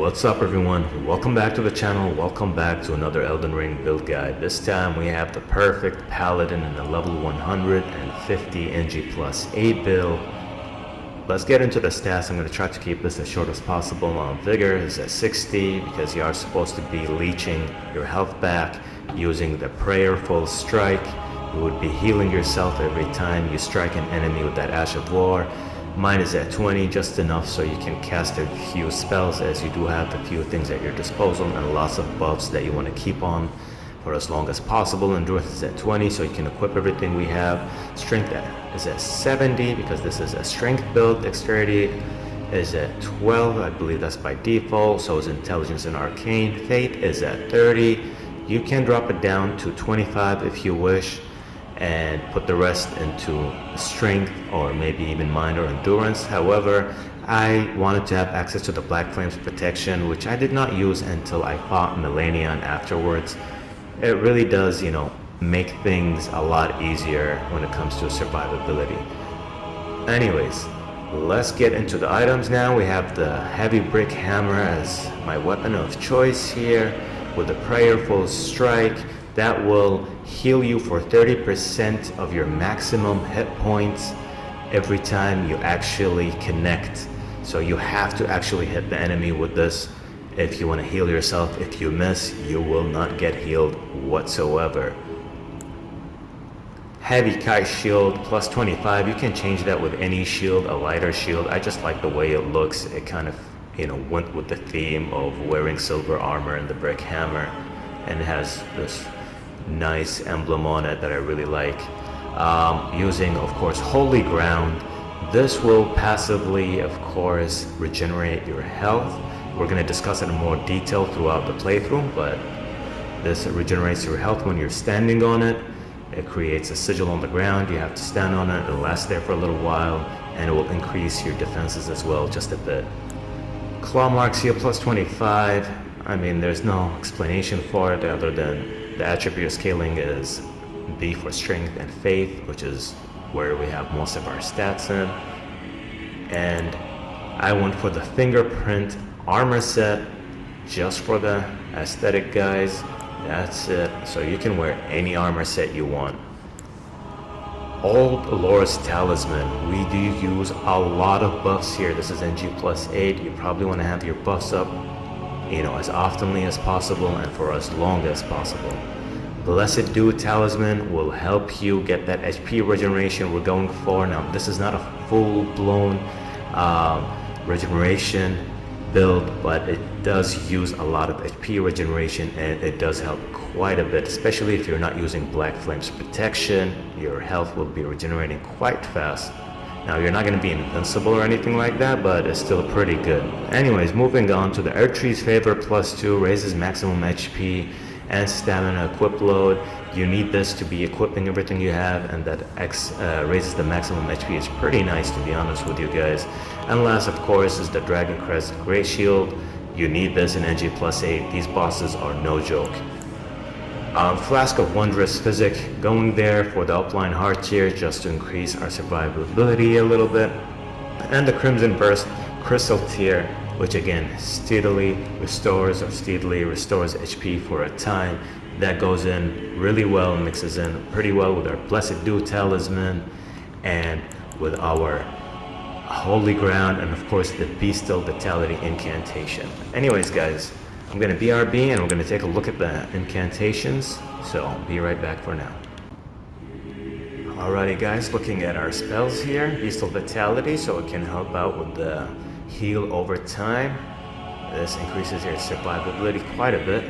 What's up everyone, welcome back to the channel, welcome back to another Elden Ring build guide. This time we have the perfect Paladin in a level 150 NG plus 8 build. Let's get into the stats. I'm going to try to keep this as short as possible. Vigor is at 60 because you are supposed to be leeching your health back using the Prayerful Strike. You would be healing yourself every time you strike an enemy with that Ash of War. Mine is at 20, just enough so you can cast a few spells, as you do have a few things at your disposal and lots of buffs that you want to keep on for as long as possible. Endurance is at 20, so you can equip everything we have. Strength is at 70 because this is a strength build. Dexterity is at 12, I believe that's by default. So is Intelligence and Arcane. Fate is at 30. You can drop it down to 25 if you wish, and put the rest into strength or maybe even mind or endurance. However, I wanted to have access to the Black Flames protection, which I did not use until I fought Malenia and afterwards. It really does, make things a lot easier when it comes to survivability. Anyways, let's get into the items now. We have the Heavy Brick Hammer as my weapon of choice here, with the Prayerful Strike. That will heal you for 30% of your maximum hit points every time you actually connect. So you have to actually hit the enemy with this if you want to heal yourself. If you miss, you will not get healed whatsoever. Heavy Kite Shield plus 25. You can change that with any shield, a lighter shield. I just like the way it looks. It kind of, went with the theme of wearing silver armor and the brick hammer, and it has this nice emblem on it that I really like. Using, of course, Holy Ground. This will passively, of course, regenerate your health. We're going to discuss it in more detail throughout the playthrough, but this regenerates your health when you're standing on it. It creates a sigil on the ground. You have to stand on it. It'll last there for a little while, and it will increase your defenses as well just a bit. Claw Marks here plus 25. I mean, there's no explanation for it other than the attribute scaling is B for strength and faith, which is where we have most of our stats in. And I went for the fingerprint armor set just for the aesthetic, guys. That's it. So you can wear any armor set you want. Old Lore's Talisman. We do use a lot of buffs here. This is NG plus 8. You probably want to have your buffs up as oftenly as possible and for as long as possible. Blessed Dew Talisman will help you get that HP regeneration we're going for. Now, this is not a full-blown regeneration build, but it does use a lot of HP regeneration, and it does help quite a bit, especially if you're not using Black Flames protection. Your health will be regenerating quite fast. Now, you're not going to be invincible or anything like that, but it's still pretty good. Anyways, moving on to the Erdtree's Favor plus 2, raises maximum HP and stamina equip load. You need this to be equipping everything you have, and that X raises the maximum HP. Is pretty nice, to be honest with you guys. And last, of course, is the Dragon Crest Great Shield. You need this in NG plus 8. These bosses are no joke. Flask of Wondrous Physic, going there for the Upline Heart tier just to increase our survivability a little bit. And the Crimson Burst Crystal tier, which again steadily restores HP for a time. That goes in really well, mixes in pretty well with our Blessed Dew Talisman and with our Holy Ground, and of course the Bestial Vitality Incantation. Anyways, guys, I'm going to BRB and we're going to take a look at the incantations, so I'll be right back for now. Alrighty guys, looking at our spells here. Bestial Vitality, so it can help out with the heal over time. This increases your survivability quite a bit.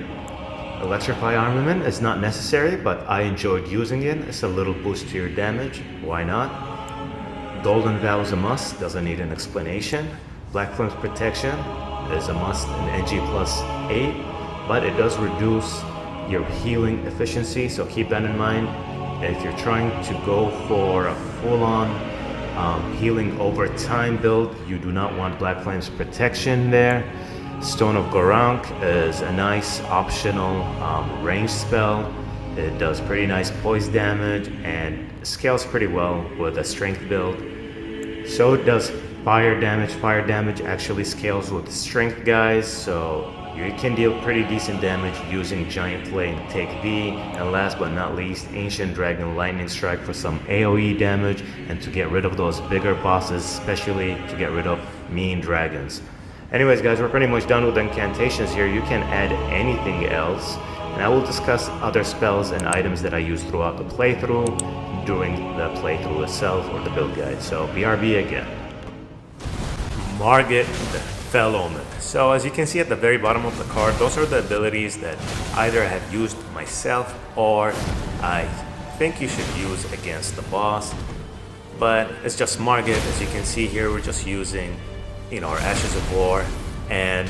Electrify Armament is not necessary, but I enjoyed using it. It's a little boost to your damage, why not? Golden Vow is a must, doesn't need an explanation. Black Flames Protection is a must in NG plus 8, but it does reduce your healing efficiency, so keep that in mind. If you're trying to go for a full-on healing over time build, you do not want Black Flames Protection there. Stone of Gorank is a nice optional range spell. It does pretty nice poise damage and scales pretty well with a strength build. So does Fire damage actually scales with strength, guys, so you can deal pretty decent damage using Giant Flame Take V, and last but not least, Ancient Dragon Lightning Strike for some AoE damage and to get rid of those bigger bosses, especially to get rid of mean dragons. Anyways guys, we're pretty much done with the incantations here. You can add anything else, and I will discuss other spells and items that I use throughout the playthrough during the playthrough itself or the build guide. So BRB again. Margit, the Fell Omen. So as you can see at the very bottom of the card, those are the abilities that either I have used myself or I think you should use against the boss. But it's just Margit. As you can see here, we're just using, our Ashes of War and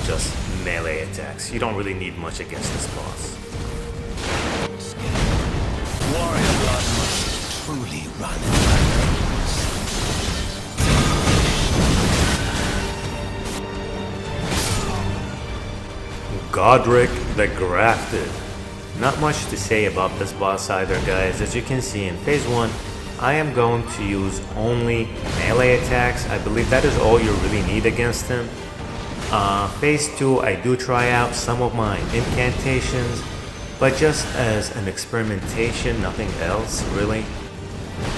just melee attacks. You don't really need much against this boss. Warrior blood must truly run in my veins. Godrick the Grafted. Not much to say about this boss either, guys. As you can see in phase 1, I am going to use only melee attacks. I believe that is all you really need against him. Phase 2, I do try out some of my incantations, but just as an experimentation, nothing else really.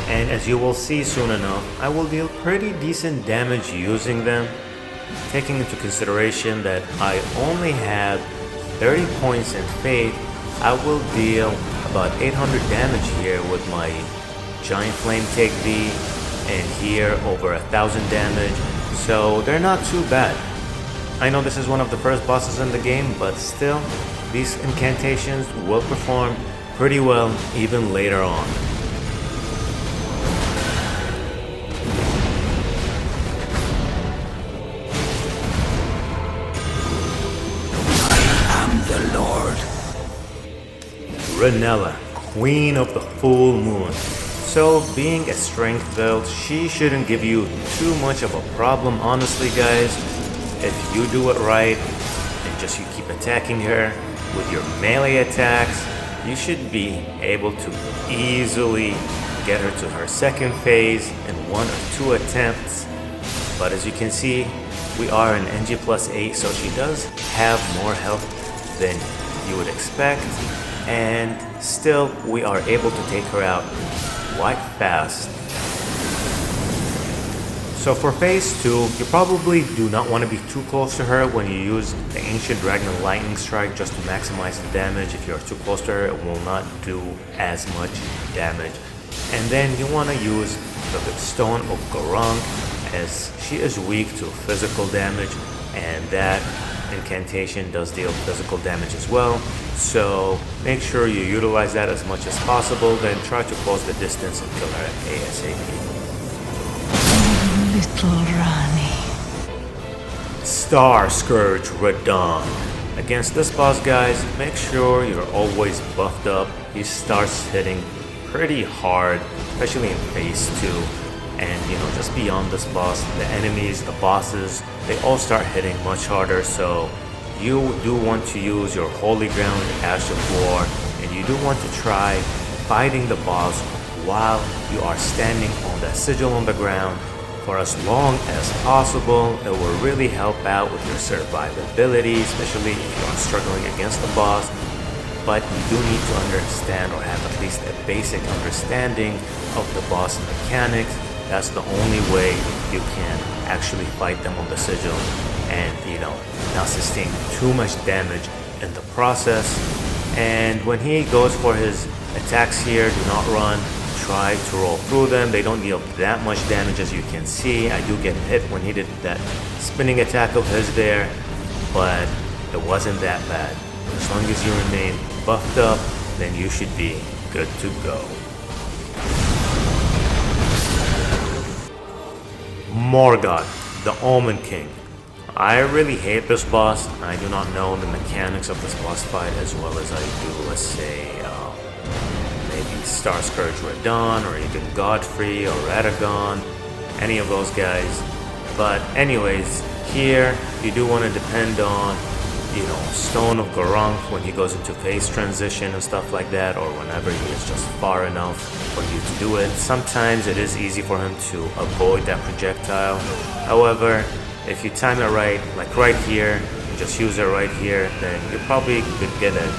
And as you will see soon enough, I will deal pretty decent damage using them, taking into consideration that I only have 30 points in Faith. I will deal about 800 damage here with my Giant Flame Take V, and here over 1000 damage, so they're not too bad. I know this is one of the first bosses in the game, but still, these incantations will perform pretty well even later on. I am the Lord. Rennala, Queen of the Full Moon. So, being a strength build, she shouldn't give you too much of a problem, honestly, guys. If you do it right, and just you keep attacking her with your melee attacks, you should be able to easily get her to her second phase in 1 or 2 attempts. But as you can see, we are an NG plus 8, so she does have more health than you would expect. And still, we are able to take her out quite fast. So for phase 2, you probably do not want to be too close to her when you use the Ancient Dragon Lightning Strike just to maximize the damage. If you're too close to her, it will not do as much damage. And then you want to use the Stone of Gorunk, as she is weak to physical damage, and that incantation does deal physical damage as well. So make sure you utilize that as much as possible, then try to close the distance and kill her ASAP. Little Rani. Star Scourge Radahn. Against this boss, guys, make sure you're always buffed up. He starts hitting pretty hard, especially in phase 2. And just beyond this boss, the enemies, the bosses, they all start hitting much harder. So you do want to use your Holy Ground, Ash of War, and you do want to try fighting the boss while you are standing on that sigil on the ground for as long as possible. It will really help out with your survivability, especially if you are struggling against the boss. But you do need to understand, or have at least a basic understanding of the boss mechanics. That's the only way you can actually fight them on the sigil and, not sustain too much damage in the process. And when he goes for his attacks here, do not run. Try to roll through them. They don't deal that much damage, as you can see. I do get hit when he did that spinning attack of his there, but it wasn't that bad. As long as you remain buffed up, then you should be good to go. Morgott, the Omen King. I really hate this boss. I do not know the mechanics of this boss fight as well as I do, let's say, maybe Star Scourge Radahn, or even Godfrey or Radagon, any of those guys. But anyways, here you do want to depend on Stone of Garang when he goes into phase transition and stuff like that, or whenever he is just far enough for you to do it. Sometimes it is easy for him to avoid that projectile. However, if you time it right, like right here, you just use it right here, then you probably could get a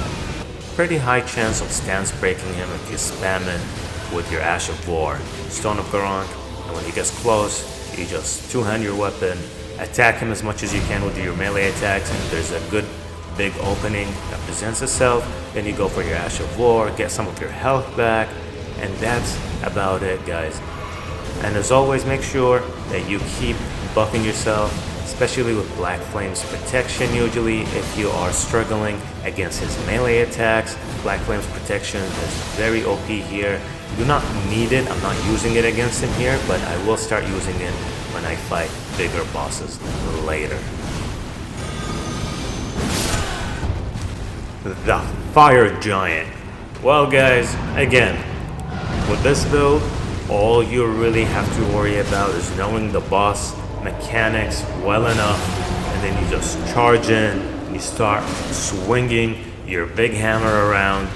pretty high chance of stance breaking him if you spam it with your Ash of War, Stone of Garang, and when he gets close, you just two-hand your weapon, attack him as much as you can with your melee attacks, and if there's a good big opening that presents itself, then you go for your Ash of War, get some of your health back, and that's about it, guys. And as always, make sure that you keep buffing yourself, especially with Black Flame's protection. Usually if you are struggling against his melee attacks, Black Flame's protection is very OP here. You do not need it, I'm not using it against him here, but I will start using it when I fight bigger bosses later. The Fire Giant. Well guys, again, with this build, all you really have to worry about is knowing the boss mechanics well enough, and then you just charge in and you start swinging your big hammer around,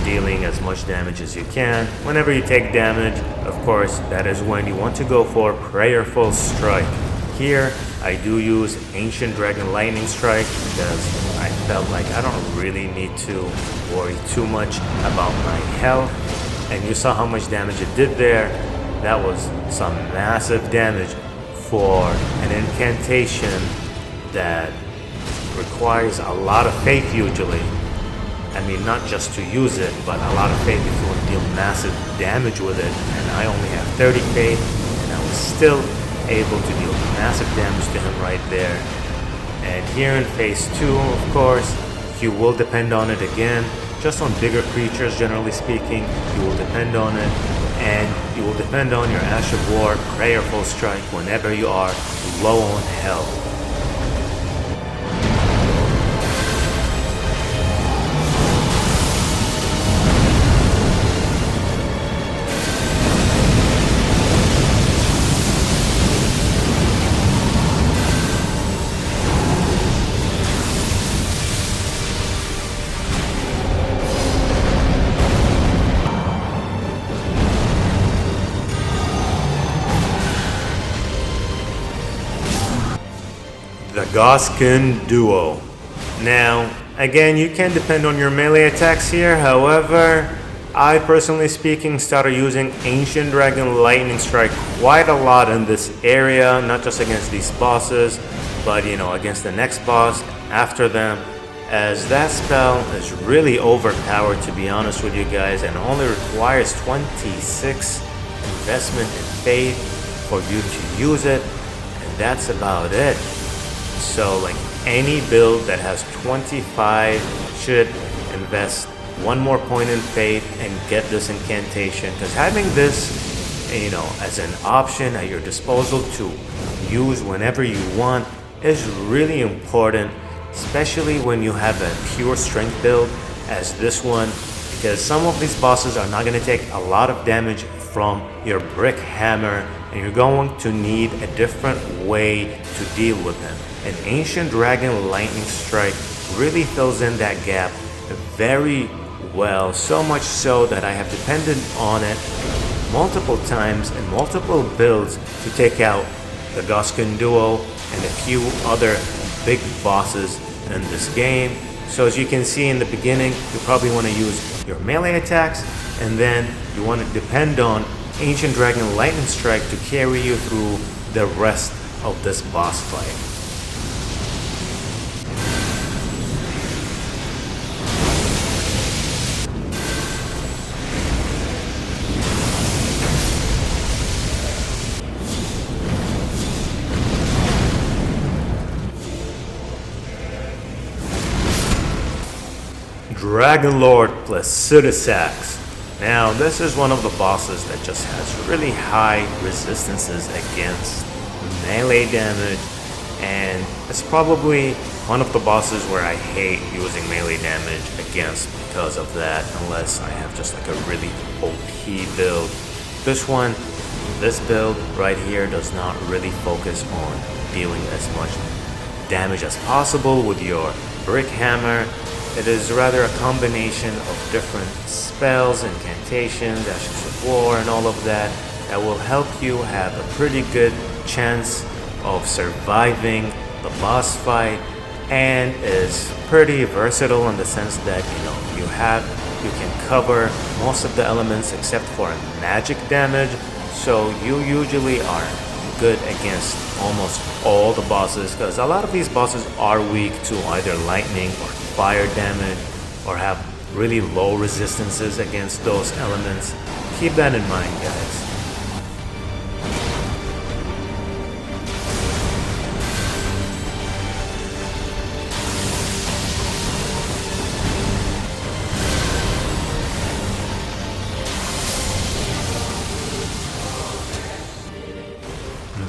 dealing as much damage as you can. Whenever you take damage, of course, that is when you want to go for Prayerful Strike. Here, I do use Ancient Dragon Lightning Strike because I felt like I don't really need to worry too much about my health. And you saw how much damage it did there. That was some massive damage for an incantation that requires a lot of faith usually. I mean, not just to use it, but a lot of faith if you want to deal massive damage with it. And I only have 30 faith, and I was still able to deal massive damage to him right there. And here in phase 2, of course, you will depend on it again. Just on bigger creatures, generally speaking, you will depend on it. And you will depend on your Ash of War, Prayerful Strike whenever you are low on health. The Godskin Duo. Now, again, you can depend on your melee attacks here. However, I personally speaking started using Ancient Dragon Lightning Strike quite a lot in this area, not just against these bosses, but against the next boss after them, as that spell is really overpowered, to be honest with you guys, and only requires 26 investment in faith for you to use it, and that's about it. So like any build that has 25 should invest one more point in faith and get this incantation, because having this as an option at your disposal to use whenever you want is really important, especially when you have a pure strength build as this one, because some of these bosses are not going to take a lot of damage from your brick hammer, and you're going to need a different way to deal with them. An Ancient Dragon Lightning Strike really fills in that gap very well, so much so that I have depended on it multiple times in multiple builds to take out the Godskin Duo and a few other big bosses in this game. So as you can see in the beginning, you probably want to use your melee attacks, and then you want to depend on Ancient Dragon Lightning Strike to carry you through the rest of this boss fight. Dragonlord plus Suddasax. Now this is one of the bosses that just has really high resistances against melee damage, and it's probably one of the bosses where I hate using melee damage against because of that, unless I have just like a really OP build. This build right here does not really focus on dealing as much damage as possible with your brick hammer. It is rather a combination of different spells, incantations, ashes of war, and all of that that will help you have a pretty good chance of surviving the boss fight, and is pretty versatile in the sense that you can cover most of the elements except for magic damage, so you usually are good against almost all the bosses, because a lot of these bosses are weak to either lightning or fire damage, or have really low resistances against those elements. Keep that in mind, guys.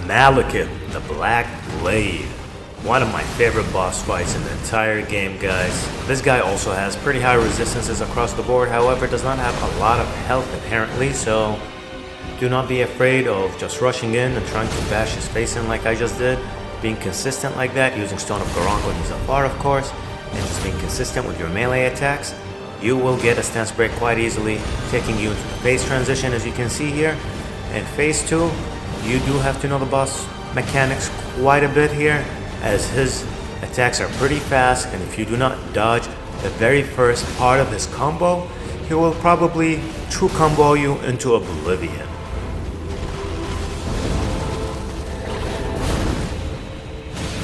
Maliketh, the Black Blade. One of my favorite boss fights in the entire game, guys. This guy also has pretty high resistances across the board, however does not have a lot of health inherently, so do not be afraid of just rushing in and trying to bash his face in like I just did. Being consistent like that, using Stone of Garong when he's afar of course, and just being consistent with your melee attacks, you will get a stance break quite easily, taking you into the phase transition as you can see here. In phase 2, you do have to know the boss mechanics quite a bit here, as his attacks are pretty fast, and if you do not dodge the very first part of his combo, he will probably true combo you into oblivion.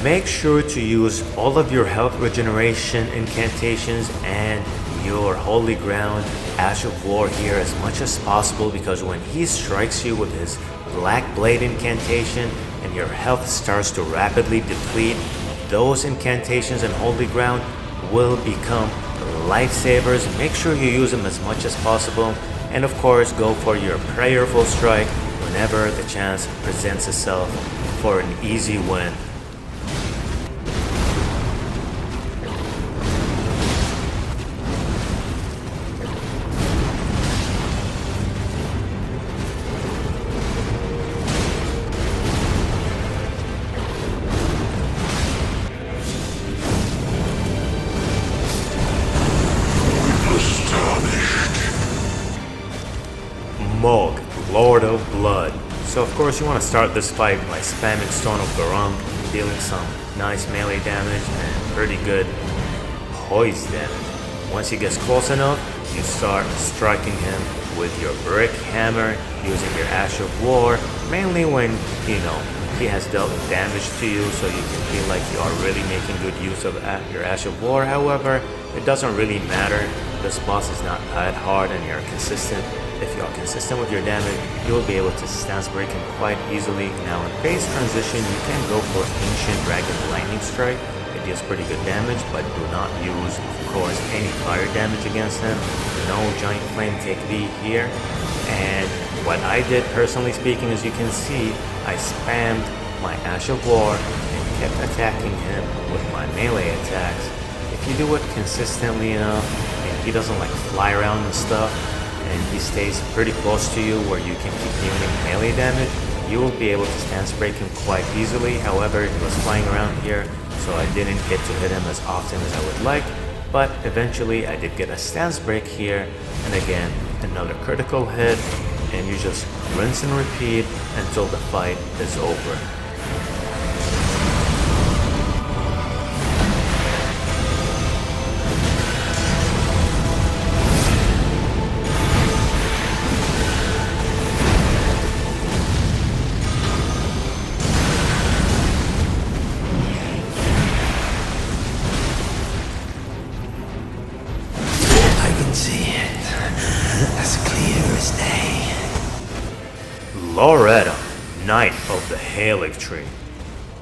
Make sure to use all of your health regeneration incantations and your holy ground Ash of War here as much as possible, because when he strikes you with his Black Blade incantation and your health starts to rapidly deplete, those incantations and holy ground will become lifesavers. Make sure you use them as much as possible, and of course go for your prayerful strike whenever the chance presents itself for an easy win. Mohg, Lord of Blood. So of course you want to start this fight by spamming Stone of Garong, dealing some nice melee damage and pretty good poise damage. Once he gets close enough, you start striking him with your brick hammer, using your Ash of War, mainly when, he has dealt damage to you, so you can feel like you are really making good use of your Ash of War. However, it doesn't really matter. This boss is not that hard and you're consistent. If you are consistent with your damage, you will be able to stance break him quite easily. Now in phase transition, you can go for Ancient Dragon Lightning Strike. It deals pretty good damage, but do not use, of course, any fire damage against him. No Giant Flame Take V here. And what I did, personally speaking, as you can see, I spammed my Ash of War and kept attacking him with my melee attacks. If you do it consistently enough, and he doesn't like fly around and stuff, and he stays pretty close to you where you can keep dealing melee damage, you will be able to stance break him quite easily. However, he was flying around here, so I didn't get to hit him as often as I would like, but eventually I did get a stance break here, and again, another critical hit, and you just rinse and repeat until the fight is over. Loretta, Knight of the Halig Tree.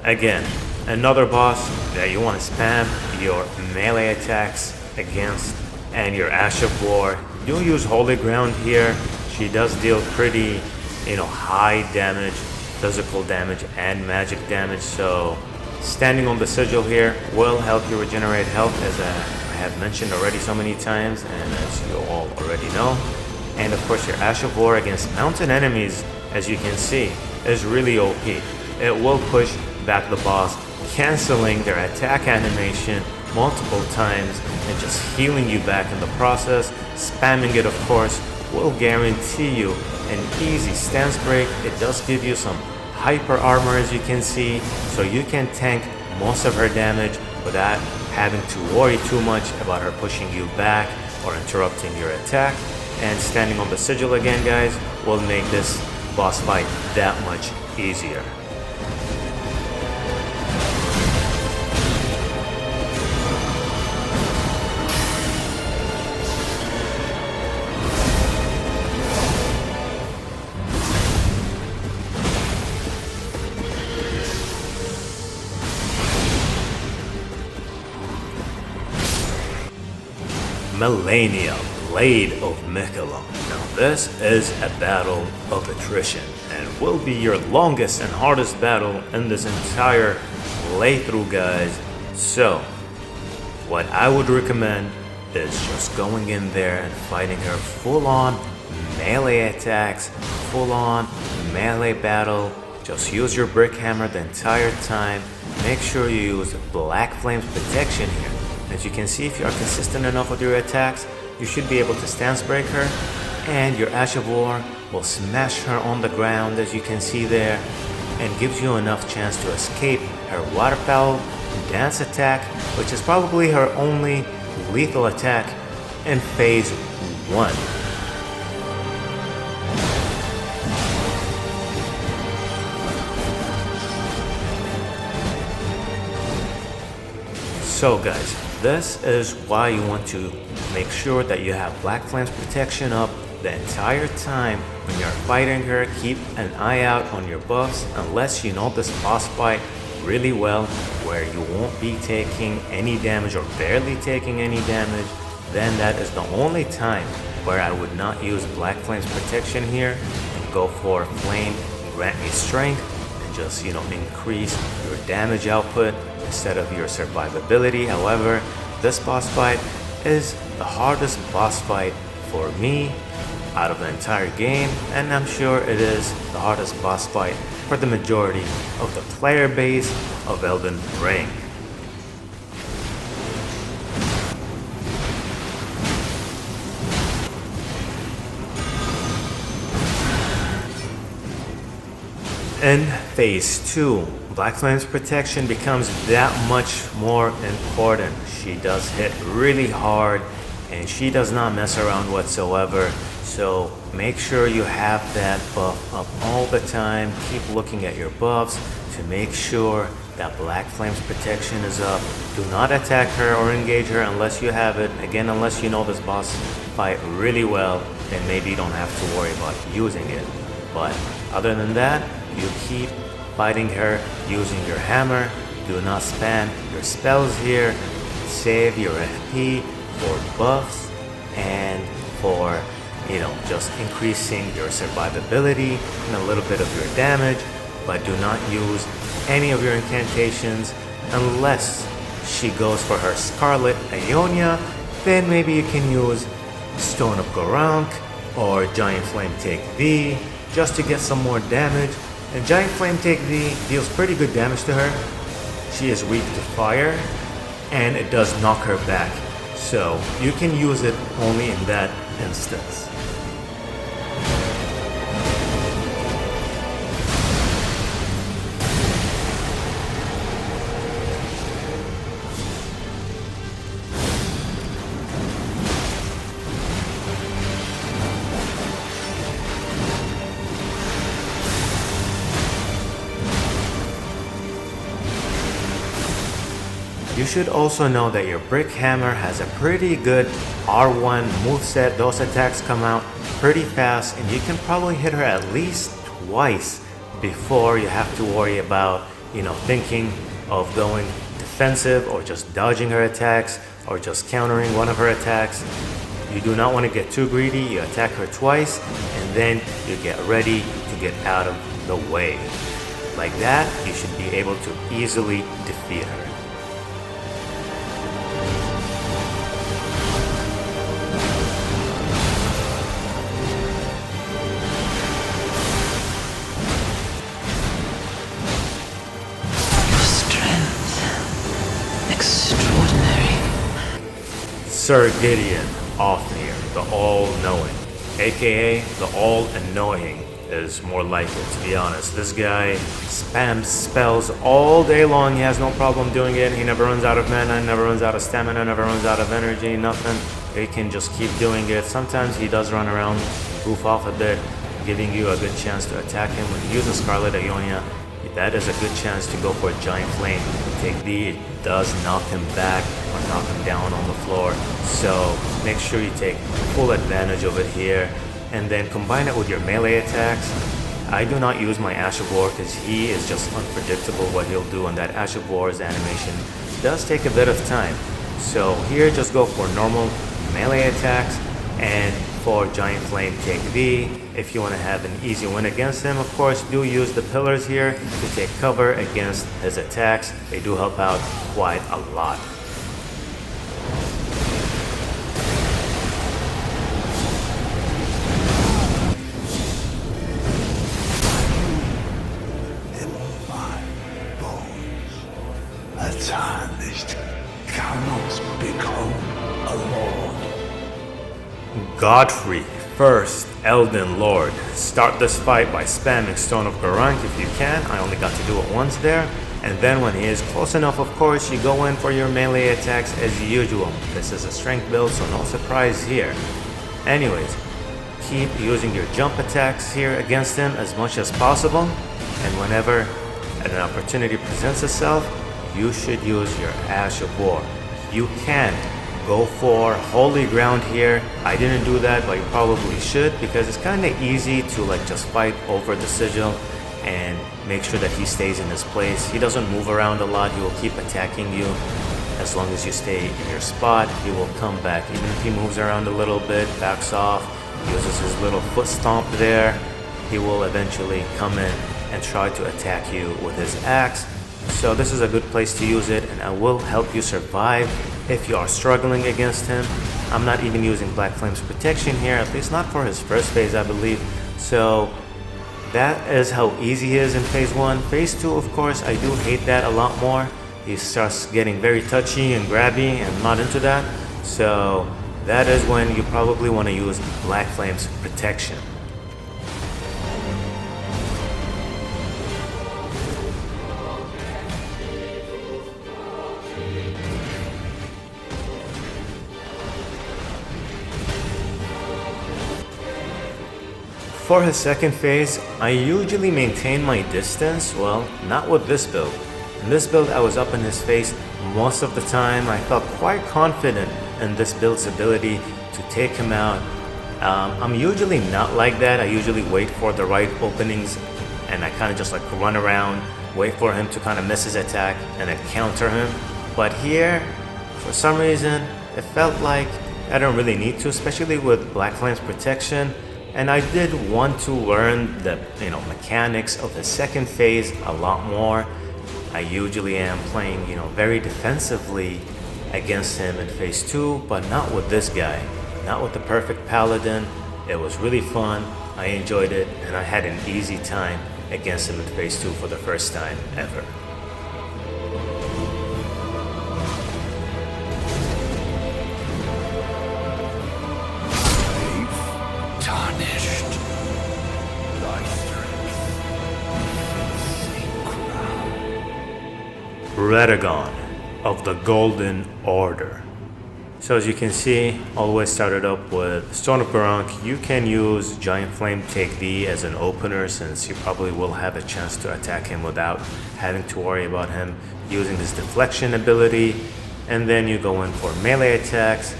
Again, another boss that you want to spam your melee attacks against and your Ash of War. Do use Holy Ground here. She does deal pretty, high damage, physical damage and magic damage, so standing on the sigil here will help you regenerate health, as I have mentioned already so many times, and as you all already know. And of course your Ash of War against mountain enemies, as you can see, is really OP. It will push back the boss, canceling their attack animation multiple times and just healing you back in the process. Spamming it, of course, will guarantee you an easy stance break. It does give you some hyper armor, as you can see, so you can tank most of her damage without having to worry too much about her pushing you back or interrupting your attack. And standing on the sigil again, guys, will make this boss fight that much easier. Malenia, Blade of Miquella. Now this is a battle of attrition and will be your longest and hardest battle in this entire playthrough, guys. So what I would recommend is just going in there and fighting her full on melee attacks, full on melee battle. Just use your brick hammer the entire time. Make sure you use Black Flame's protection here. As you can see, if you are consistent enough with your attacks, you should be able to stance break her, and your Ash of War will smash her on the ground, as you can see there, and gives you enough chance to escape her Waterfowl Dance attack, which is probably her only lethal attack in phase 1. So guys, this is why you want to make sure that you have Black Flame's protection up the entire time when you're fighting her. Keep an eye out on your buffs, unless you know this boss fight really well, where you won't be taking any damage or barely taking any damage. Then that is the only time where I would not use Black Flame's protection here and go for Flame Grant Me Strength and just, increase your damage output instead of your survivability. However, this boss fight is the hardest boss fight for me out of the entire game, and I'm sure it is the hardest boss fight for the majority of the player base of Elden Ring. In phase 2, Black Flame's protection becomes that much more important. She does hit really hard and she does not mess around whatsoever. So make sure you have that buff up all the time. Keep looking at your buffs to make sure that Black Flame's protection is up. Do not attack her or engage her unless you have it. Again, unless you know this boss fight really well, then maybe you don't have to worry about using it. But other than that, you keep fighting her using your hammer. Do not spam your spells here. Save your FP for buffs and for, just increasing your survivability and a little bit of your damage. But do not use any of your incantations unless she goes for her Scarlet Ionia. Then maybe you can use Stone of Gorank or Giant Flame Take V just to get some more damage. And Giant Flame Take V deals pretty good damage to her. She is weak to fire, and it does knock her back. So you can use it only in that instance. You should also know that your Brick Hammer has a pretty good R1 moveset. Those attacks come out pretty fast and you can probably hit her at least twice before you have to worry about, thinking of going defensive or just dodging her attacks or just countering one of her attacks. You do not want to get too greedy. You attack her twice and then you get ready to get out of the way. Like that, you should be able to easily defeat her. Extraordinary. Sir Gideon off here, the all-knowing, aka the all-annoying is more like it, to be honest. This guy spams spells all day long. He has no problem doing it. He never runs out of mana, never runs out of stamina, never runs out of energy, nothing. He can just keep doing it. Sometimes he does run around, goof off a bit, giving you a good chance to attack him. When you use a Scarlet Ionia, that is a good chance to go for a Giant Flame. Take the, it does knock him back or knock him down on the floor. So make sure you take full advantage of it here. And then combine it with your melee attacks. I do not use my Ash of War because he is just unpredictable what he'll do, and that Ash of War's animation does take a bit of time. So here just go for normal melee attacks, and for Giant Flame take V. If you want to have an easy win against him, of course, do use the pillars here to take cover against his attacks. They do help out quite a lot. Godfrey, first Elden Lord. Start this fight by spamming Stone of Garank if you can. I only got to do it once there. And then when he is close enough, of course, you go in for your melee attacks as usual. This is a strength build, so no surprise here. Anyways, keep using your jump attacks here against him as much as possible. And whenever an opportunity presents itself, you should use your Ash of War. You can go for Holy Ground here. I didn't do that, but you probably should, because it's kind of easy to like just fight over the sigil and make sure that he stays in his place. He doesn't move around a lot. He will keep attacking you. As long as you stay in your spot, he will come back. Even if he moves around a little bit, backs off, uses his little foot stomp there, he will eventually come in and try to attack you with his axe. So this is a good place to use it, and it will help you survive if you are struggling against him. I'm not even using Black Flame's protection here, at least not for his first phase, I believe. So that is how easy he is in phase 1. Phase 2, of course, I do hate that a lot more. He starts getting very touchy and grabby, and I'm not into that. So that is when you probably want to use Black Flame's protection. For his second phase, I usually maintain my distance. Well, not with this build. In this build, I was up in his face most of the time. I felt quite confident in this build's ability to take him out. I'm usually not like that. I usually wait for the right openings, and I kind of just like run around, wait for him to kind of miss his attack, and then counter him. But here, for some reason, it felt like I don't really need to, especially with Black Flame's protection. And I did want to learn the mechanics of the second phase a lot more. I usually am playing very defensively against him in phase 2, but not with this guy, not with the perfect Paladin. It was really fun, I enjoyed it, and I had an easy time against him in phase 2 for the first time ever. Radagon of the Golden Order. So as you can see, always started up with Stone of Garank. You can use Giant Flame Take D as an opener, since you probably will have a chance to attack him without having to worry about him using his deflection ability. And then you go in for melee attacks.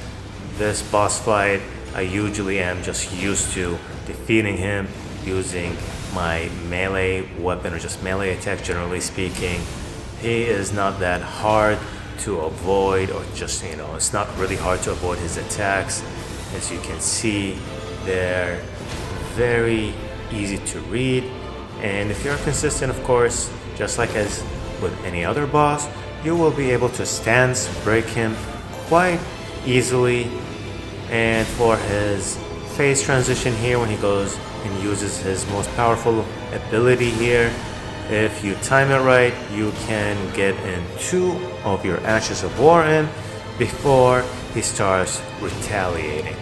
This boss fight, I usually am just used to defeating him using my melee weapon, or just melee attack generally speaking. He is not that hard to avoid, or just, it's not really hard to avoid his attacks. As you can see, they're very easy to read. And if you're consistent, of course, just like as with any other boss, you will be able to stance break him quite easily. And for his phase transition here, when he goes and uses his most powerful ability here, if you time it right, you can get in 2 of your Ashes of War in before he starts retaliating.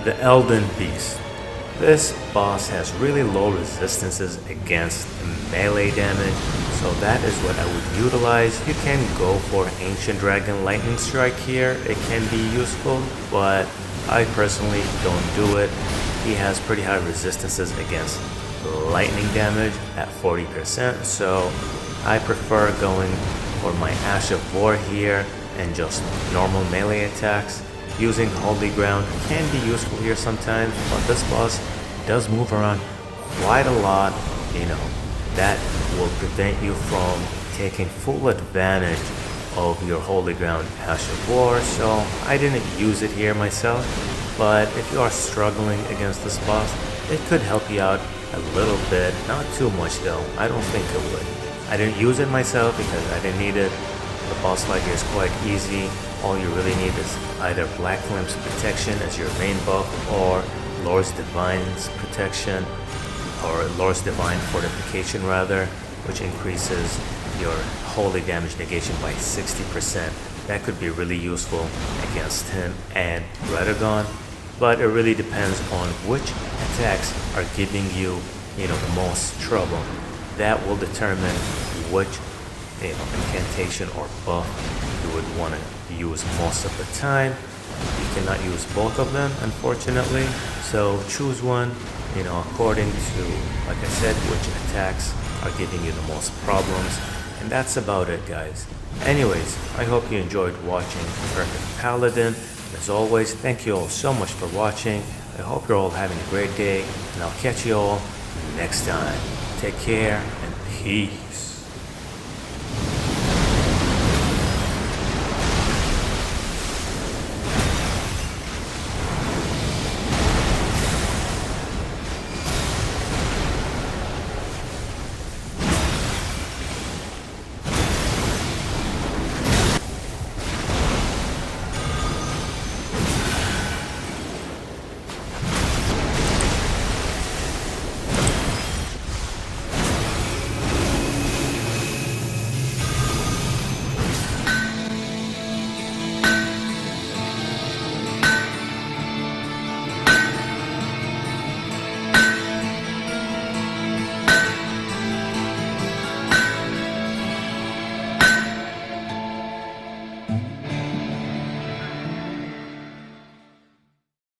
The Elden Beast. This boss has really low resistances against melee damage, so that is what I would utilize. You can go for Ancient Dragon Lightning Strike here, it can be useful, but I personally don't do it. He has pretty high resistances against lightning damage at 40%, so I prefer going for my Ash of War here and just normal melee attacks. Using Holy Ground can be useful here sometimes, but this boss does move around quite a lot, that will prevent you from taking full advantage of your Holy Ground Ash of War, so I didn't use it here myself, but if you are struggling against this boss, it could help you out a little bit, not too much though, I don't think it would. I didn't use it myself because I didn't need it. The boss fight here is quite easy. All you really need is either Black Flame's protection as your main buff or Lord's Divine's protection, or Lord's Divine fortification rather, which increases your holy damage negation by 60%. That could be really useful against him and Radagon, but it really depends on which attacks are giving you, the most trouble. That will determine which incantation or buff you would want to use most of the time. You cannot use both of them, unfortunately, so choose one, according to, like I said, which attacks are giving you the most problems. And that's about it, guys. Anyways, I hope you enjoyed watching Perfect Paladin. As always, thank you all so much for watching. I hope you're all having a great day, and I'll catch you all next time. Take care and peace.